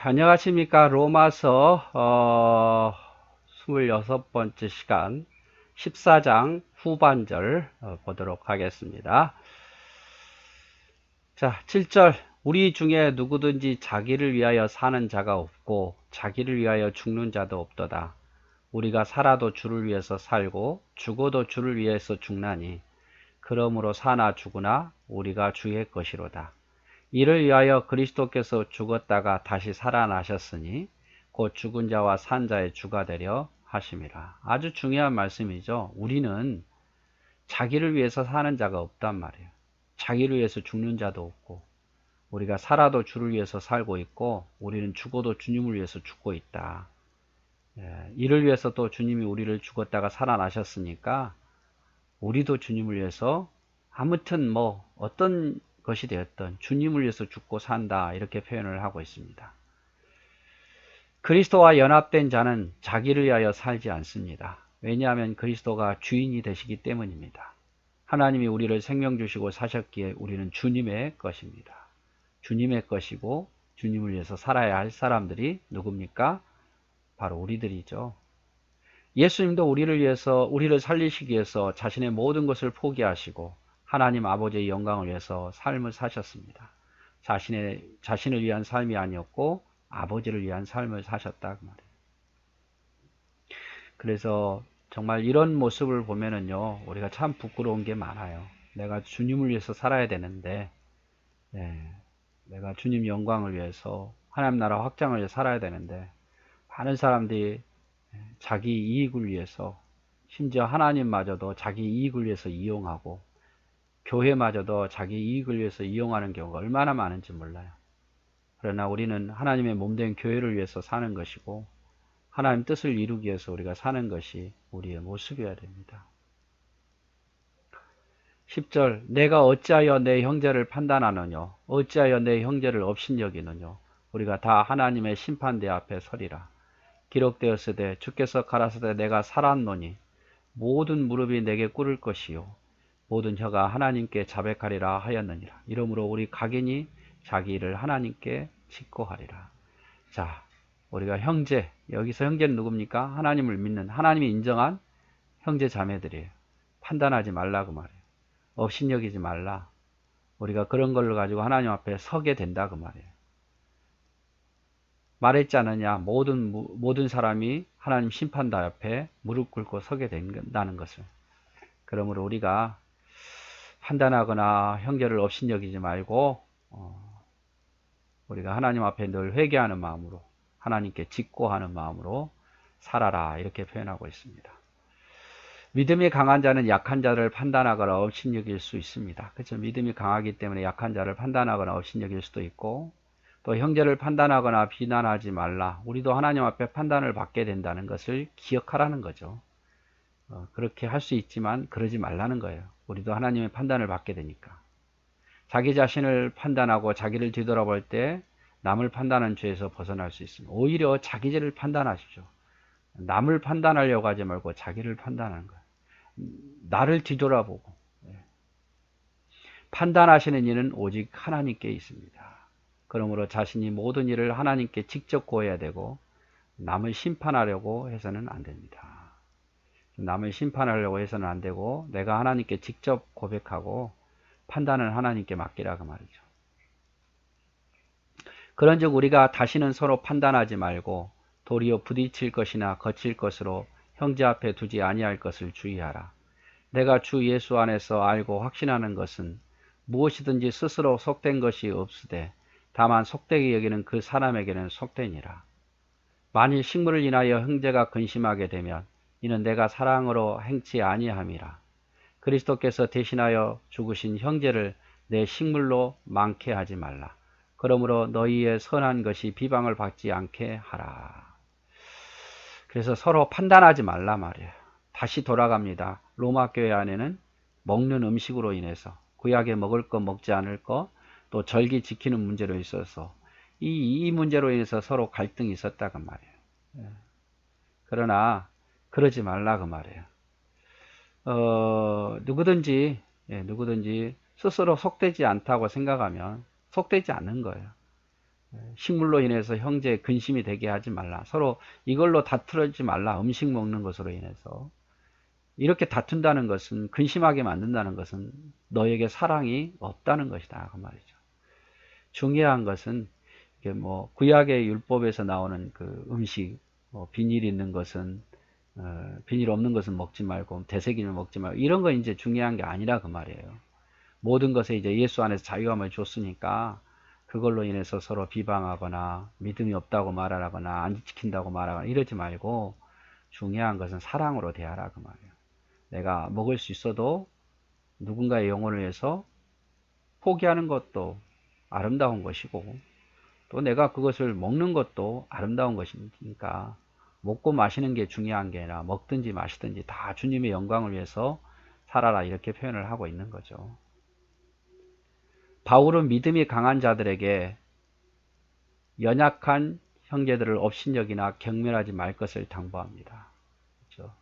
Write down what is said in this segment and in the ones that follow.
안녕하십니까. 로마서 26번째 시간 14장 후반절 보도록 하겠습니다. 자, 7절. 우리 중에 누구든지 자기를 위하여 사는 자가 없고 자기를 위하여 죽는 자도 없도다. 우리가 살아도 주를 위해서 살고 죽어도 주를 위해서 죽나니 그러므로 사나 죽으나 우리가 주의 것이로다. 이를 위하여 그리스도께서 죽었다가 다시 살아나셨으니 곧 죽은 자와 산 자의 주가 되려 하심이라. 아주 중요한 말씀이죠. 우리는 자기를 위해서 사는 자가 없단 말이에요. 자기를 위해서 죽는 자도 없고, 우리가 살아도 주를 위해서 살고 있고, 우리는 죽어도 주님을 위해서 죽고 있다. 이를 위해서 또 주님이 우리를 죽었다가 살아나셨으니까 우리도 주님을 위해서 아무튼 어떤 것이 되었던 주님을 위해서 죽고 산다, 이렇게 표현을 하고 있습니다. 그리스도와 연합된 자는 자기를 위하여 살지 않습니다. 왜냐하면 그리스도가 주인이 되시기 때문입니다. 하나님이 우리를 생명 주시고 사셨기에 우리는 주님의 것입니다. 주님의 것이고 주님을 위해서 살아야 할 사람들이 누굽니까? 바로 우리들이죠. 예수님도 우리를 살리시기 위해서 자신의 모든 것을 포기하시고 하나님 아버지의 영광을 위해서 삶을 사셨습니다. 자신을 위한 삶이 아니었고 아버지를 위한 삶을 사셨다 그 말이에요. 그래서 정말 이런 모습을 보면은요, 우리가 참 부끄러운 게 많아요. 내가 주님을 위해서 살아야 되는데, 내가 주님 영광을 위해서 하나님 나라 확장을 위해서 살아야 되는데, 많은 사람들이 자기 이익을 위해서, 심지어 하나님마저도 자기 이익을 위해서 이용하고 교회마저도 자기 이익을 위해서 이용하는 경우가 얼마나 많은지 몰라요. 그러나 우리는 하나님의 몸된 교회를 위해서 사는 것이고 하나님 뜻을 이루기 위해서 우리가 사는 것이 우리의 모습이어야 됩니다. 10절. 내가 어찌하여 내 형제를 판단하느냐, 어찌하여 내 형제를 업신여기느냐. 우리가 다 하나님의 심판대 앞에 서리라. 기록되었으되 주께서 가라사대 내가 살았노니 모든 무릎이 내게 꿇을 것이요 모든 혀가 하나님께 자백하리라 하였느니라. 이러므로 우리 각인이 자기 일을 하나님께 직고하리라. 자, 우리가 형제, 여기서 형제는 누굽니까? 하나님을 믿는, 하나님이 인정한 형제 자매들이에요. 판단하지 말라 그 말이에요. 업신여기지 말라. 우리가 그런 걸 가지고 하나님 앞에 서게 된다 그 말이에요. 말했지 않느냐? 모든 사람이 하나님 심판대 앞에 무릎 꿇고 서게 된다는 것을. 그러므로 우리가 판단하거나 형제를 업신여기지 말고 우리가 하나님 앞에 늘 회개하는 마음으로, 하나님께 직고하는 마음으로 살아라, 이렇게 표현하고 있습니다. 믿음이 강한 자는 약한 자를 판단하거나 업신여길 수 있습니다. 그렇죠? 믿음이 강하기 때문에 약한 자를 판단하거나 업신여길 수도 있고, 또 형제를 판단하거나 비난하지 말라. 우리도 하나님 앞에 판단을 받게 된다는 것을 기억하라는 거죠. 그렇게 할 수 있지만 그러지 말라는 거예요. 우리도 하나님의 판단을 받게 되니까. 자기 자신을 판단하고 자기를 뒤돌아볼 때 남을 판단하는 죄에서 벗어날 수 있습니다. 오히려 자기 죄를 판단하십시오. 남을 판단하려고 하지 말고 자기를 판단하는 거예요. 나를 뒤돌아보고. 판단하시는 이는 오직 하나님께 있습니다. 그러므로 자신이 모든 일을 하나님께 직접 고해야 되고 남을 심판하려고 해서는 안 됩니다. 남을 심판하려고 해서는 안 되고 내가 하나님께 직접 고백하고 판단은 하나님께 맡기라 그 말이죠. 그런즉 우리가 다시는 서로 판단하지 말고 도리어 부딪힐 것이나 거칠 것으로 형제 앞에 두지 아니할 것을 주의하라. 내가 주 예수 안에서 알고 확신하는 것은 무엇이든지 스스로 속된 것이 없으되 다만 속되게 여기는 그 사람에게는 속되니라. 만일 식물을 인하여 형제가 근심하게 되면 이는 내가 사랑으로 행치 아니함이라. 그리스도께서 대신하여 죽으신 형제를 내 식물로 많게 하지 말라. 그러므로 너희의 선한 것이 비방을 받지 않게 하라. 그래서 서로 판단하지 말라 말이에요. 다시 돌아갑니다. 로마 교회 안에는 먹는 음식으로 인해서 구약에 먹을 거 먹지 않을 거, 또 절기 지키는 문제로 있어서 이 문제로 인해서 서로 갈등이 있었다 그 말이에요. 그러나 그러지 말라 그 말이에요. 누구든지 스스로 속되지 않다고 생각하면 속되지 않는 거예요. 식물로 인해서 형제에 근심이 되게 하지 말라. 서로 이걸로 다투지 말라. 음식 먹는 것으로 인해서. 이렇게 다툰다는 것은, 근심하게 만든다는 것은 너에게 사랑이 없다는 것이다. 그 말이죠. 중요한 것은 이게 뭐 구약의 율법에서 나오는 그 음식, 뭐 비닐 있는 것은 비닐 없는 것은 먹지 말고 되새김을 먹지 말고 이런 거 이제 중요한 게 아니라 그 말이에요. 모든 것에 이제 예수 안에서 자유함을 줬으니까 그걸로 인해서 서로 비방하거나 믿음이 없다고 말하거나 안 지킨다고 말하거나 이러지 말고 중요한 것은 사랑으로 대하라 그 말이에요. 내가 먹을 수 있어도 누군가의 영혼을 위해서 포기하는 것도 아름다운 것이고 또 내가 그것을 먹는 것도 아름다운 것이니까 먹고 마시는 게 중요한 게 아니라 먹든지 마시든지 다 주님의 영광을 위해서 살아라 이렇게 표현을 하고 있는 거죠. 바울은 믿음이 강한 자들에게 연약한 형제들을 업신여기나 경멸하지 말 것을 당부합니다. 그렇죠?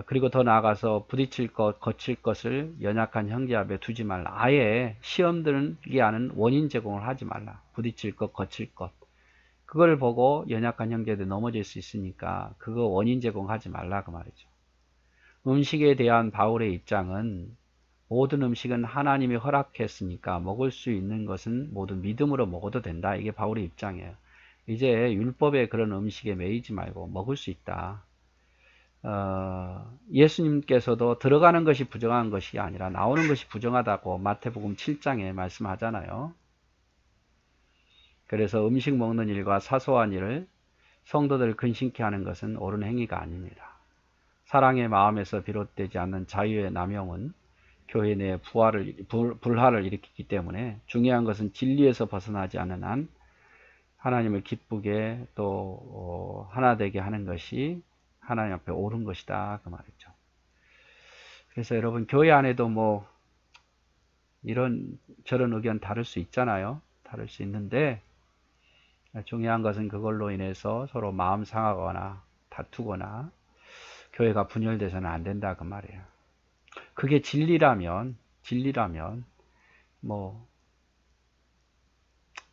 그리고 더 나아가서 부딪힐 것, 거칠 것을 연약한 형제 앞에 두지 말라. 아예 시험 들게 하는 원인 제공을 하지 말라. 부딪힐 것, 거칠 것. 그걸 보고 연약한 형제들 넘어질 수 있으니까 그거 원인 제공하지 말라 그 말이죠. 음식에 대한 바울의 입장은 모든 음식은 하나님이 허락했으니까 먹을 수 있는 것은 모두 믿음으로 먹어도 된다. 이게 바울의 입장이에요. 이제 율법의 그런 음식에 매이지 말고 먹을 수 있다. 예수님께서도 들어가는 것이 부정한 것이 아니라 나오는 것이 부정하다고 마태복음 7장에 말씀하잖아요. 그래서 음식 먹는 일과 사소한 일을 성도들을 근심케 하는 것은 옳은 행위가 아닙니다. 사랑의 마음에서 비롯되지 않는 자유의 남용은 교회 내에 불화를 일으키기 때문에 중요한 것은 진리에서 벗어나지 않는 한 하나님을 기쁘게 또 하나 되게 하는 것이 하나님 앞에 옳은 것이다 그 말이죠. 그래서 여러분 교회 안에도 뭐 이런 저런 의견 다를 수 있잖아요. 다를 수 있는데 중요한 것은 그걸로 인해서 서로 마음 상하거나 다투거나 교회가 분열돼서는 안 된다 그 말이에요. 그게 진리라면 뭐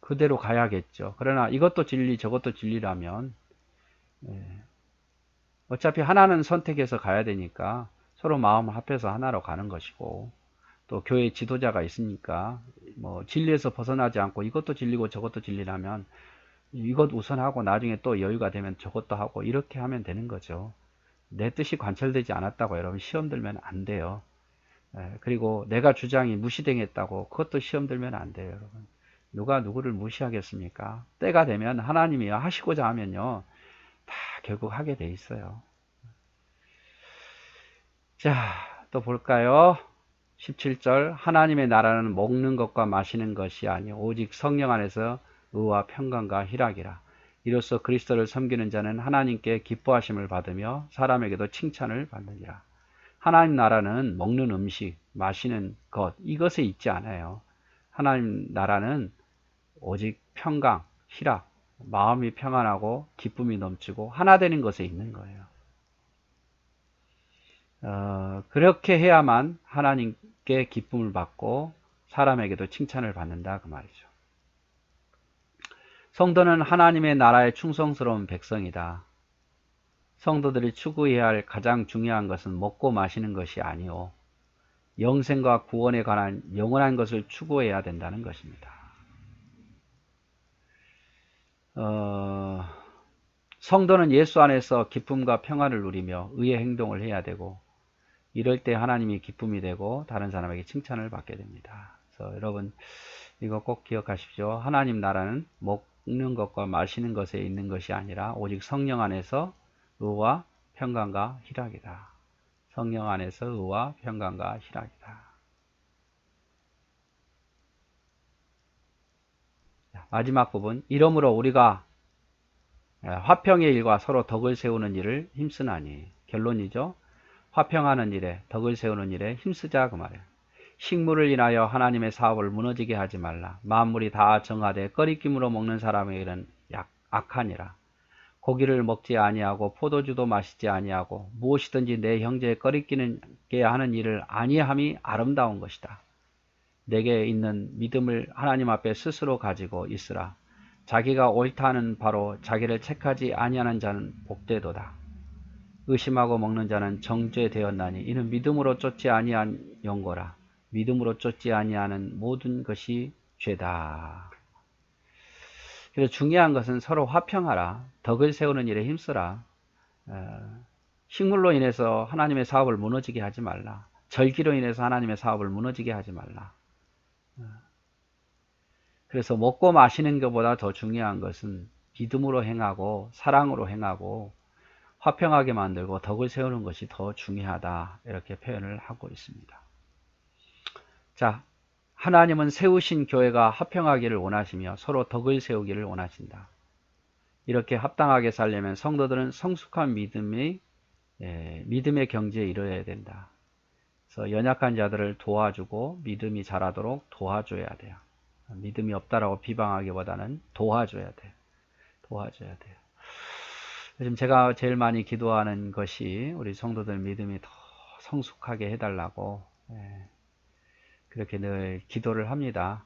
그대로 가야겠죠. 그러나 이것도 진리 저것도 진리라면 어차피 하나는 선택해서 가야 되니까 서로 마음 합해서 하나로 가는 것이고 또 교회 지도자가 있으니까 뭐 진리에서 벗어나지 않고 이것도 진리고 저것도 진리라면 이것 우선하고 나중에 또 여유가 되면 저것도 하고 이렇게 하면 되는 거죠. 내 뜻이 관철되지 않았다고 여러분 시험 들면 안 돼요. 그리고 내가 주장이 무시당했다고 그것도 시험 들면 안 돼요. 여러분. 누가 누구를 무시하겠습니까? 때가 되면 하나님이 하시고자 하면요. 다 결국 하게 돼 있어요. 자, 또 볼까요? 17절 하나님의 나라는 먹는 것과 마시는 것이 아니요 오직 성령 안에서 의와 평강과 희락이라. 이로써 그리스도를 섬기는 자는 하나님께 기뻐하심을 받으며 사람에게도 칭찬을 받느니라. 하나님 나라는 먹는 음식, 마시는 것 이것에 있지 않아요. 하나님 나라는 오직 평강, 희락, 마음이 평안하고 기쁨이 넘치고 하나 되는 것에 있는 거예요. 그렇게 해야만 하나님께 기쁨을 받고 사람에게도 칭찬을 받는다 그 말이죠. 성도는 하나님의 나라에 충성스러운 백성이다. 성도들이 추구해야 할 가장 중요한 것은 먹고 마시는 것이 아니오 영생과 구원에 관한 영원한 것을 추구해야 된다는 것입니다. 성도는 예수 안에서 기쁨과 평안을 누리며 의의 행동을 해야 되고 이럴 때 하나님이 기쁨이 되고 다른 사람에게 칭찬을 받게 됩니다. 그래서 여러분 이거 꼭 기억하십시오. 하나님 나라는 먹는 것과 마시는 것에 있는 것이 아니라 오직 성령 안에서 의와 평강과 희락이다. 성령 안에서 의와 평강과 희락이다. 마지막 부분 이러므로 우리가 화평의 일과 서로 덕을 세우는 일을 힘쓰나니 결론이죠. 화평하는 일에 덕을 세우는 일에 힘쓰자 그 말이에요. 식물을 인하여 하나님의 사업을 무너지게 하지 말라. 만물이 다 정하되 꺼리낌으로 먹는 사람에게는 악하니라. 고기를 먹지 아니하고 포도주도 마시지 아니하고 무엇이든지 내 형제에 꺼리끼게 하는 일을 아니함이 아름다운 것이다. 내게 있는 믿음을 하나님 앞에 스스로 가지고 있으라. 자기가 옳다는 바로 자기를 책하지 아니하는 자는 복되도다. 의심하고 먹는 자는 정죄되었나니 이는 믿음으로 쫓지 아니한 영거라. 믿음으로 쫓지 아니하는 모든 것이 죄다. 그래서 중요한 것은 서로 화평하라. 덕을 세우는 일에 힘쓰라. 식물로 인해서 하나님의 사업을 무너지게 하지 말라. 절기로 인해서 하나님의 사업을 무너지게 하지 말라. 그래서 먹고 마시는 것보다 더 중요한 것은 믿음으로 행하고 사랑으로 행하고 화평하게 만들고 덕을 세우는 것이 더 중요하다. 이렇게 표현을 하고 있습니다. 자, 하나님은 세우신 교회가 화평하기를 원하시며 서로 덕을 세우기를 원하신다. 이렇게 합당하게 살려면 성도들은 성숙한 믿음의 경지에 이르러야 된다. 그래서 연약한 자들을 도와주고 믿음이 자라도록 도와줘야 돼요. 믿음이 없다라고 비방하기보다는 도와줘야 돼요. 도와줘야 돼요. 요즘 제가 제일 많이 기도하는 것이 우리 성도들 믿음이 더 성숙하게 해달라고 그렇게 늘 기도를 합니다.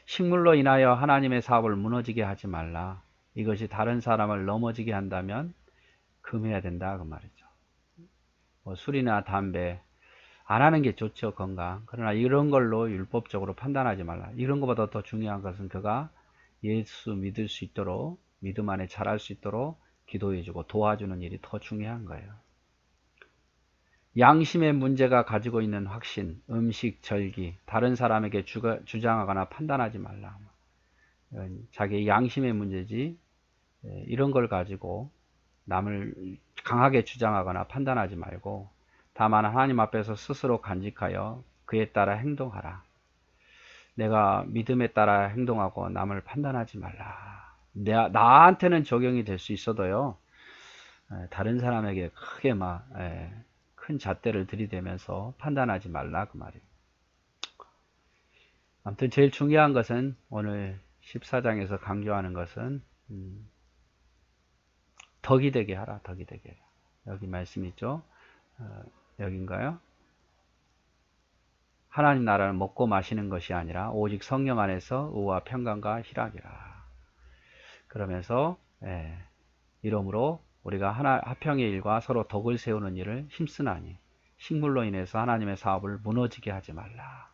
식물로 인하여 하나님의 사업을 무너지게 하지 말라. 이것이 다른 사람을 넘어지게 한다면 금해야 된다 그 말이죠. 뭐 술이나 담배 안 하는 게 좋죠, 건강. 그러나 이런 걸로 율법적으로 판단하지 말라. 이런 것보다 더 중요한 것은 그가 예수 믿을 수 있도록 믿음 안에 자랄 수 있도록 기도해주고 도와주는 일이 더 중요한 거예요. 양심의 문제가 가지고 있는 확신, 음식, 절기, 다른 사람에게 주장하거나 판단하지 말라. 자기 양심의 문제지 이런 걸 가지고 남을 강하게 주장하거나 판단하지 말고 다만 하나님 앞에서 스스로 간직하여 그에 따라 행동하라. 내가 믿음에 따라 행동하고 남을 판단하지 말라. 나한테는 적용이 될 수 있어도요. 다른 사람에게 크게 큰 잣대를 들이대면서 판단하지 말라 그 말이에요. 아무튼 제일 중요한 것은 오늘 14장에서 강조하는 것은 덕이 되게 하라. 덕이 되게 하라. 여기 말씀 있죠. 여긴가요? 하나님 나라는 먹고 마시는 것이 아니라 오직 성령 안에서 의와 평강과 희락이라. 그러면서 이러므로 우리가 화평의 일과 서로 덕을 세우는 일을 힘쓰나니 식물로 인해서 하나님의 사업을 무너지게 하지 말라.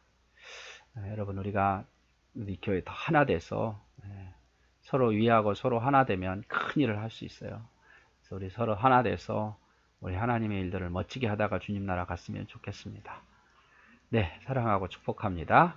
여러분 우리 교회 다 하나 돼서 서로 위하고 서로 하나 되면 큰 일을 할 수 있어요. 그래서 우리 서로 하나 돼서 우리 하나님의 일들을 멋지게 하다가 주님 나라 갔으면 좋겠습니다. 네, 사랑하고 축복합니다.